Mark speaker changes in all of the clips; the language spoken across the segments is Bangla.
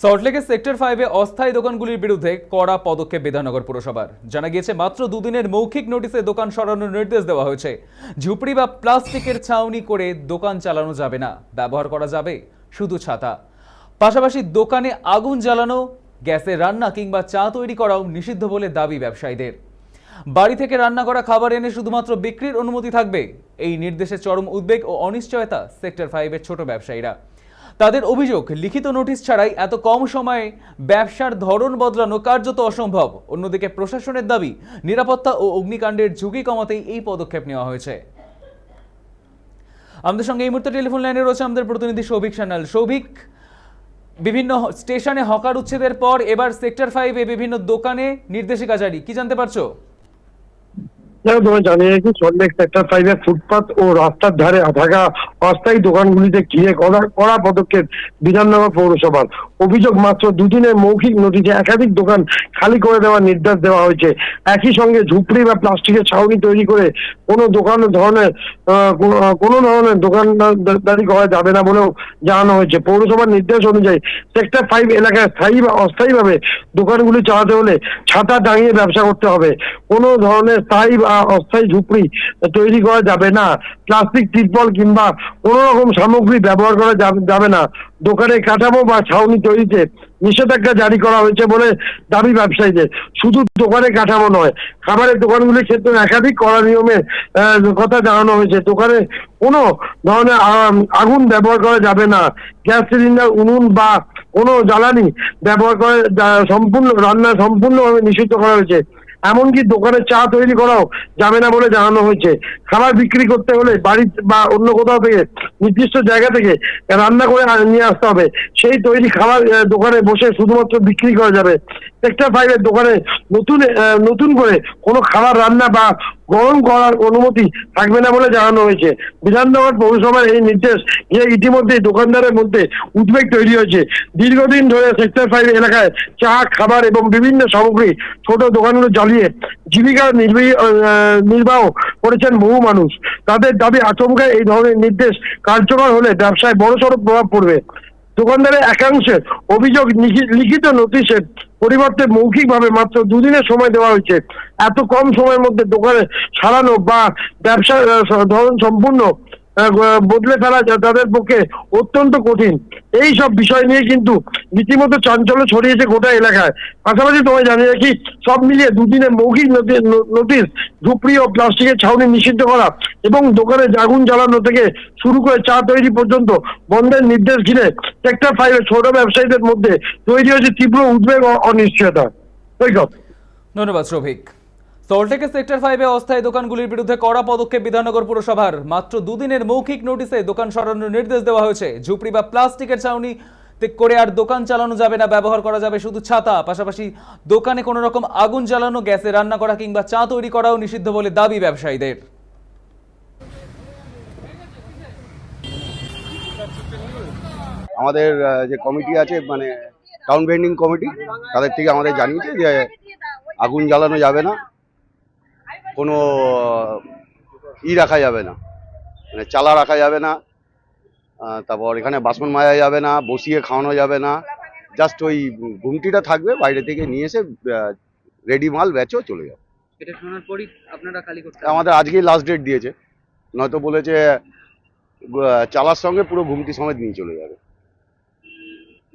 Speaker 1: সল্টলেকের সেক্টর 5-এ অস্থায়ী দোকানগুলির বিরুদ্ধে কড়া পদক্ষেপ বিধাননগর পুরসভার। জানা গিয়েছে মাত্র দুদিনের মৌখিক নোটিশে দোকান সরানোর নির্দেশ দেওয়া হয়েছে। ঝুপড়ি বা প্লাস্টিকের ছাউনি করে দোকান চালানো যাবে না, ব্যবহার করা যাবে শুধু ছাতা। পাশাপাশি দোকানে আগুন জ্বালানো, গ্যাসে রান্না কিংবা চা তৈরি করাও নিষিদ্ধ বলে দাবি ব্যবসায়ীদের। বাড়ি থেকে রান্না করা খাবার এনে শুধুমাত্র বিক্রির অনুমতি থাকবে। এই নির্দেশে চরম উদ্বেগ ও অনিশ্চয়তা সেক্টর 5-এর ছোট ব্যবসায়ীরা। তাদের অভিযোগ, লিখিত নোটিশ ছাড়াই এত কম সময়ে ব্যবসার ধরন বদলানো কার্যত অসম্ভব। অন্যদিকে প্রশাসনের দাবি, নিরাপত্তা ও অগ্নিকাণ্ডের ঝুঁকি কমাতেই এই পদক্ষেপ নেওয়া হয়েছে। আমাদের সঙ্গে এই মুহূর্তে টেলিফোন লাইনে রয়েছে আমাদের প্রতিনিধি সৌভিক সান্যাল। সৌভিক, বিভিন্ন স্টেশনে হকার উচ্ছেদের পর এবার সেক্টর 5-এ বিভিন্ন দোকানে নির্দেশিকা জারি, কি জানতে পারছো?
Speaker 2: তোমায় জানিয়ে রাখি, সল্টলেক সেক্টর 5-এর ফুটপাত ও রাস্তার ধারে থাকা অস্থায়ী দোকানগুলিতে ঘিরে কড়া পদক্ষেপ বিধাননগর পৌরসভার। অভিযোগ, মাত্র দুদিনের মৌখিক নোটিশে একাধিক দোকান খালি করে দেওয়ার নির্দেশ দেওয়া হয়েছে। একই সঙ্গে ঝুপড়ি বা প্লাস্টিকের ছাউনি তৈরি করে কোনো ধরনের দোকানদারি করা যাবে না বলেও জানানো হয়েছে। পৌরসভার নির্দেশ অনুযায়ী সেক্টর 5 এলাকায় স্থায়ী বা অস্থায়ীভাবে দোকানগুলি চালাতে হলে ছাতা টাঙিয়ে ব্যবসা করতে হবে। কোনো ধরনের স্থায়ী বা অস্থায়ী ঝুপড়ি তৈরি করা যাবে না। প্লাস্টিক, তিরপল কিংবা কোনো রকম সামগ্রী ব্যবহার করা যাবে না। দোকানের কাঠামো বা ছাউনি তৈরিতে নিষেধাজ্ঞা জারি করা হয়েছে বলে দাবি ব্যবসায়ীদের। শুধু দোকানের কাঠামো নয়, খাবারের দোকানগুলির ক্ষেত্রে একাধিক কড়া নিয়মের কথা জানানো হয়েছে। দোকানে কোনো ধরনের আগুন ব্যবহার করা যাবে না। গ্যাস সিলিন্ডার, উনুন বা কোনো জ্বালানি ব্যবহার করে রান্না সম্পূর্ণভাবে নিষিদ্ধ করা হয়েছে। এমনকি দোকানে চা তৈরি করাও যাবে না বলে জানানো হয়েছে। খাবার বিক্রি করতে হলে বাড়ি বা অন্য কোথাও থেকে নির্দিষ্ট জায়গা থেকে রান্না করে নিয়ে আসতে হবে। সেই তৈরি খাবার দোকানে বসে শুধুমাত্র বিক্রি করা যাবে। সেক্টর 5-এর দোকানে নতুন করে কোনো খাবার রান্না বা গরম করার অনুমতি থাকবে না বলে জানানো হয়েছে। বিধাননগর পৌরসভার এই নির্দেশ ইতিমধ্যেই দোকানদারের মধ্যে উদ্বেগ তৈরি হয়েছে। দীর্ঘদিন ধরে সেক্টর 5 এলাকায় চা, খাবার এবং বিভিন্ন সামগ্রী ছোট দোকানগুলো জ্বালিয়ে জীবিকা নির্বাহ করেছেন বহু মানুষ। তাদের দাবি, আচমকায় এই ধরনের নির্দেশ কার্যকর হলে ব্যবসায় বড়সড় প্রভাব পড়বে। দোকানদারের একাংশের অভিযোগ, লিখিত নোটিশের পরিবর্তে মৌখিকভাবে মাত্র দুদিনের সময় দেওয়া হয়েছে। এত কম সময়ের মধ্যে দোকানে সারানো বা ব্যবসার ধরন সম্পূর্ণ বদলে ফেলা তাদের পক্ষে অত্যন্ত কঠিন। এই সব বিষয় নিয়ে কিন্তু রীতিমতো চাঞ্চল্য ছড়িয়েছে গোটা এলাকায়। পাশাপাশি তোমায় জানিয়ে রাখি, সব মিলিয়ে দুদিনের মৌখিক নোটিশ ঝুপড়ি ও প্লাস্টিকের ছাউনি নিষিদ্ধ করা এবং দোকানে আগুন জ্বালানো থেকে শুরু করে চা তৈরি পর্যন্ত বন্ধের নির্দেশ ঘিরে সেক্টর 5-এর ছোট ব্যবসায়ীদের মধ্যে তৈরি হয়েছে তীব্র উদ্বেগ ও অনিশ্চয়তা।
Speaker 1: ধন্যবাদ সৌভিক। সল্টলেকের সেক্টর 5-এ অস্থায়ী দোকানগুলির বিরুদ্ধে কড়া পদক্ষেপ বিধাননগর পুরসভার। মাত্র দুদিনের মৌখিক নোটিশে দোকান সরানোর নির্দেশ দেওয়া হয়েছে। ঝুপড়ি বা প্লাস্টিকের ছাউনি করে আর দোকান চালানো যাবে না, ব্যবহার করা যাবে শুধু ছাতা। পাশাপাশি দোকানে কোনো রকম আগুন জ্বালানো, গ্যাসে রান্না করা কিংবা চা তৈরি করাও নিষিদ্ধ বলে দাবি ব্যবসায়ীদের।
Speaker 3: আমাদের যে কমিটি আছে, মানে টাউন ভেন্ডিং কমিটি, তাদের থেকে আমাদের জানিয়েছে যে আগুন জ্বালানো যাবে না, কোনো রাখা যাবে না, মানে চালা রাখা যাবে না, তারপর এখানে বাসন মাজা যাবে না, বসিয়ে খাওয়ানো যাবে না। জাস্ট ওই ঘুমটিটা থাকবে, বাইরে থেকে নিয়ে এসে রেডি মাল বেচো, চলে যাবে।
Speaker 4: এটা শোনার পরই আপনারা খালি করতে
Speaker 3: আমাদের আজকেই লাস্ট ডেট দিয়েছে, নয়তো বলেছে চালার সঙ্গে পুরো ঘুমটি সমেত নিয়ে চলে যাবে।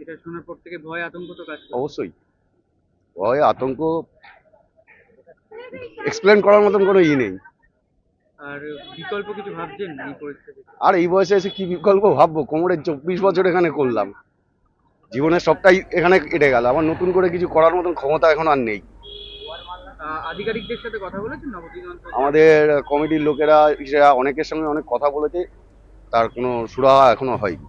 Speaker 4: এটা শোনার পর থেকে ভয়, আতঙ্ক তো কাজ করে।
Speaker 3: অবশ্যই ভয়, আতঙ্ক এক্সপ্লেন করার মতন কোনো নেই।
Speaker 4: আর বিকল্প কিছু ভাবছেন এই পরিস্থিতি?
Speaker 3: আর এই বয়সে এসে কি বিকল্প ভাববো? কোমরের 24 বছর এখানে করলাম, জীবনের সবটাই এখানে কেটে গেল। আমার নতুন করে কিছু করার মতন ক্ষমতা এখন আর নেই।
Speaker 4: আধিকারিকদের সাথে কথা বলেছেন?
Speaker 3: আমাদের কমিটির লোকেরা অনেকের সঙ্গে অনেক কথা বলেছে, তার কোনো সুরাহা এখনো হয়নি।